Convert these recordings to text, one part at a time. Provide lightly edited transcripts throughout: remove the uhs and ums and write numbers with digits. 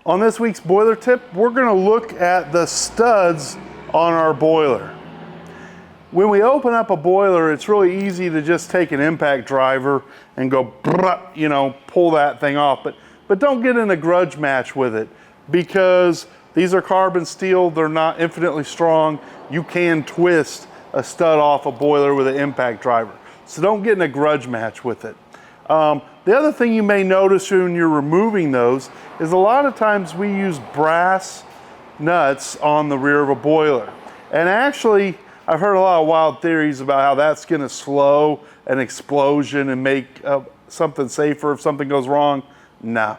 On this week's boiler tip, we're going to look at the studs on our boiler. When we open up a boiler, it's really easy to just take an impact driver and go, pull that thing off. But don't get in a grudge match with it, because these are carbon steel. They're not infinitely strong. You can twist a stud off a boiler with an impact driver. So don't get in a grudge match with it. The other thing you may notice when you're removing those is a lot of times we use brass nuts on the rear of a boiler. And actually, I've heard a lot of wild theories about how that's going to slow an explosion and make something safer if something goes wrong. Nah.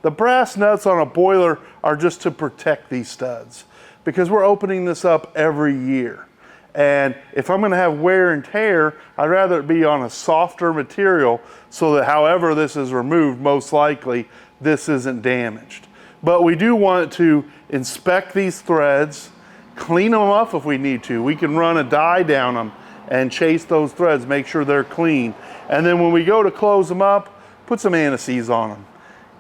The brass nuts on a boiler are just to protect these studs, because we're opening this up every year. And if I'm going to have wear and tear, I'd rather it be on a softer material so that however this is removed, most likely this isn't damaged. But we do want to inspect these threads, clean them up if we need to. We can run a dye down them and chase those threads, make sure they're clean. And then when we go to close them up, put some anti-seize on them.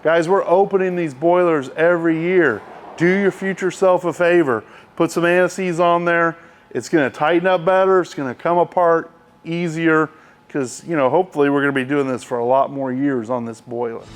Guys, we're opening these boilers every year. Do your future self a favor. Put some anti-seize on there. It's going to tighten up better. It's going to come apart easier, because hopefully we're going to be doing this for a lot more years on this boiler.